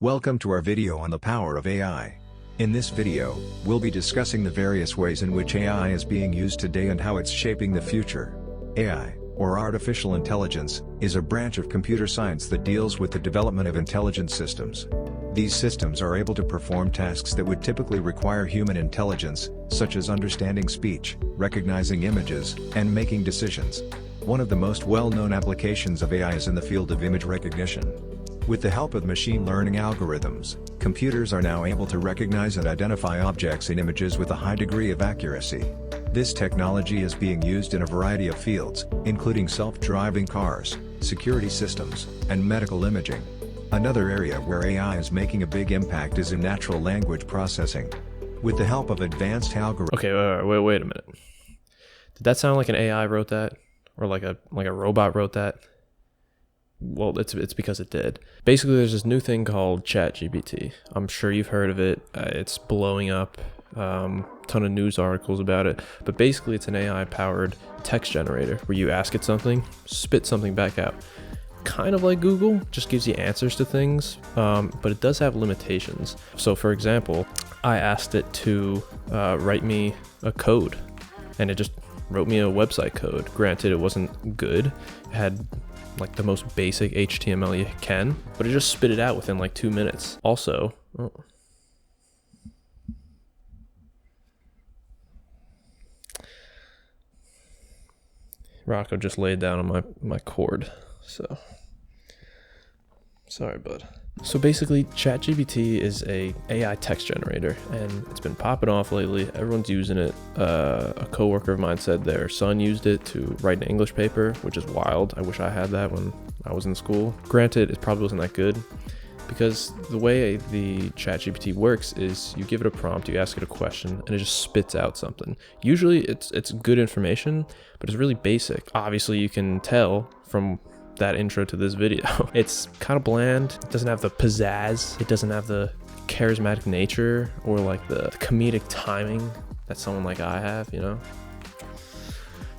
Welcome to our video on the power of AI. In this video, we'll be discussing the various ways in which AI is being used today and how it's shaping the future. AI, or artificial intelligence, is a branch of computer science that deals with the development of intelligent systems. These systems are able to perform tasks that would typically require human intelligence, such as understanding speech, recognizing images, and making decisions. One of the most well-known applications of AI is in the field of image recognition. With the help of machine learning algorithms, computers are now able to recognize and identify objects in images with a high degree of accuracy. This technology is being used in a variety of fields, including self-driving cars, security systems, and medical imaging. Another area where AI is making a big impact is in natural language processing. With the help of advanced algorithms... Okay, wait a minute. Did that sound like an AI wrote that? Or like a robot wrote that? Well, it's because it did. Basically, there's this new thing called ChatGPT. I'm sure you've heard of it. It's blowing up. Ton of news articles about it. But basically, it's an AI-powered text generator where you ask it something, spit something back out. Kind of like Google, just gives you answers to things, but it does have limitations. So, for example, I asked it to write me a code, and it just wrote me a website code. Granted, it wasn't good. It had like the most basic HTML you can, but it just spit it out within like 2 minutes. Also, Rocco just laid down on my cord, so sorry, bud. So basically, ChatGPT is a AI text generator, and it's been popping off lately. Everyone's using it. A coworker of mine said their son used it to write an English paper, which is wild. I wish I had that when I was in school. Granted, it probably wasn't that good, because the way the ChatGPT works is you give it a prompt, you ask it a question, and it just spits out something. Usually, it's good information, but it's really basic. Obviously, you can tell from that intro to this video. It's kind of bland. It doesn't have the pizzazz. It doesn't have the charismatic nature or like the comedic timing that someone like I have, you know?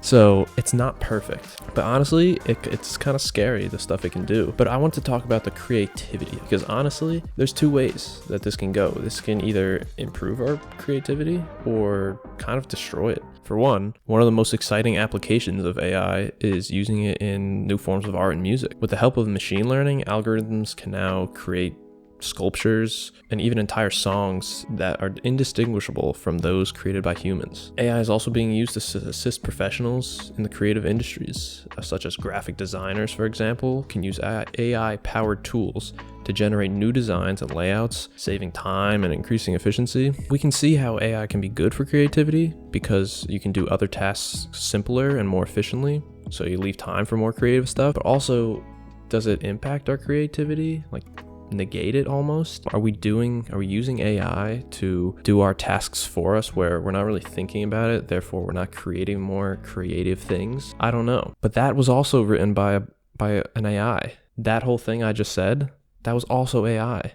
So it's not perfect, but honestly, it's kind of scary, the stuff it can do. But I want to talk about the creativity, because honestly, there's two ways that this can go. This can either improve our creativity or kind of destroy it. For one of the most exciting applications of AI is using it in new forms of art and music. With the help of machine learning, algorithms can now create sculptures and even entire songs that are indistinguishable from those created by humans. AI is also being used to assist professionals in the creative industries, such as graphic designers, for example, can use AI-powered tools to generate new designs and layouts, saving time and increasing efficiency. We can see how AI can be good for creativity because you can do other tasks simpler and more efficiently, so you leave time for more creative stuff. But also, does it impact our creativity? Like, negate it almost? Are we using AI to do our tasks for us where we're not really thinking about it, therefore we're not creating more creative things? I don't know. But that was also written by an AI. That whole thing I just said, that was also AI.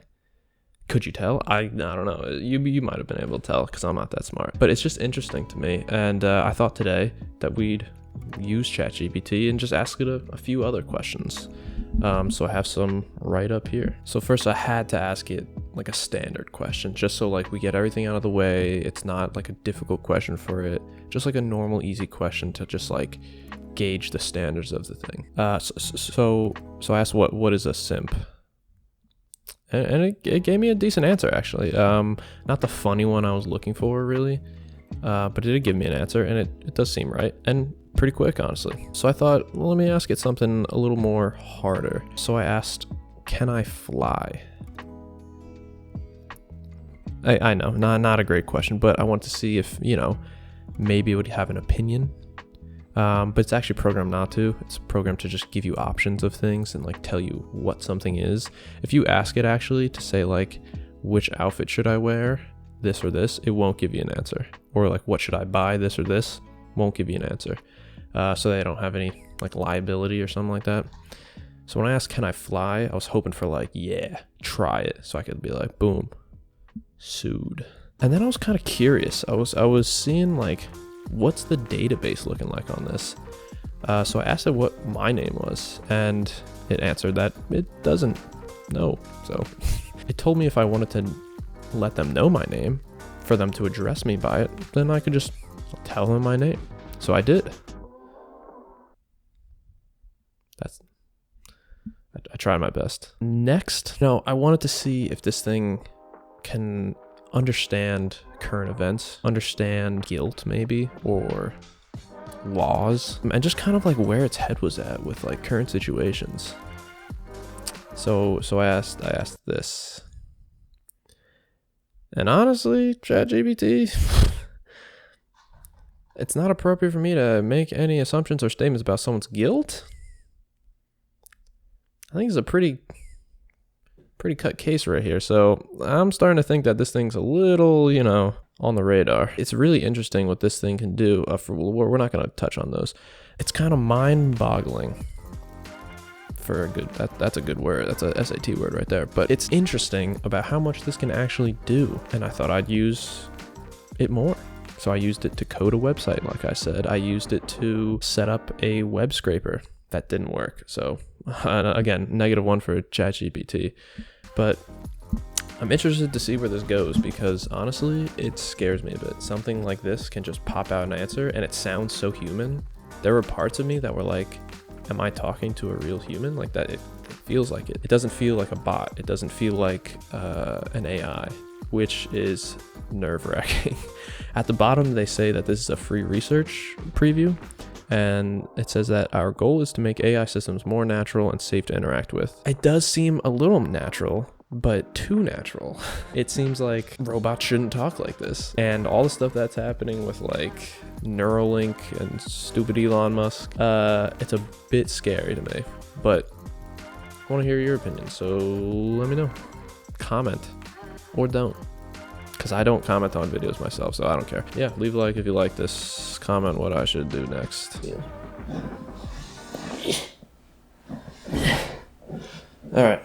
Could you tell? I don't know. You might have been able to tell because I'm not that smart. But it's just interesting to me. And I thought today that we'd use ChatGPT and just ask it a few other questions. So I have some right up here. So first I had to ask it like a standard question, just so like we get everything out of the way. It's not like a difficult question for it, just like a normal, easy question to just like gauge the standards of the thing. So I asked what is a simp? And it gave me a decent answer, actually. Not the funny one I was looking for, really. But it did give me an answer, and it does seem right. And pretty quick, honestly. So I thought, well, let me ask it something a little more harder. So I asked, can I fly? I know, not a great question, but I want to see if, maybe it would have an opinion. But it's actually programmed not to. It's programmed to just give you options of things and like tell you what something is. If you ask it actually to say like, which outfit should I wear, this or this, it won't give you an answer. Or like, what should I buy, this or this, won't give you an answer. So they don't have any like liability or something like that. So when I asked, can I fly? I was hoping for like, yeah, try it. So I could be like, boom, sued. And then I was kind of curious. I was seeing like, what's the database looking like on this? So I asked it what my name was, and it answered that it doesn't know. So It told me if I wanted to let them know my name, for them to address me by it, then I could just tell them my name. So I did. I tried my best. Next, I wanted to see if this thing can understand current events, understand guilt maybe, or laws, and just kind of like where its head was at with like current situations. So I asked this. And honestly, ChatGPT, it's not appropriate for me to make any assumptions or statements about someone's guilt. I think it's a pretty cut case right here. So I'm starting to think that this thing's a little, on the radar. It's really interesting what this thing can do. We're not going to touch on those. It's kind of mind-boggling. For a good, that's a good word. That's a SAT word right there. But it's interesting about how much this can actually do. And I thought I'd use it more. So I used it to code a website, like I said. I used it to set up a web scraper. That didn't work. So again, -1 for ChatGPT. But I'm interested to see where this goes because honestly, it scares me a bit. Something like this can just pop out an answer and it sounds so human. There were parts of me that were like, am I talking to a real human? Like that, it feels like it. It doesn't feel like a bot. It doesn't feel like an AI, which is nerve-wracking. At the bottom, they say that this is a free research preview. And it says that our goal is to make AI systems more natural and safe to interact with. It does seem a little natural, but too natural. It seems like robots shouldn't talk like this. And all the stuff that's happening with like Neuralink and stupid Elon Musk, it's a bit scary to me. But I want to hear your opinion, so let me know. Comment or don't. Because I don't comment on videos myself, so I don't care. Yeah, leave a like if you like this. Comment what I should do next. Yeah. All right.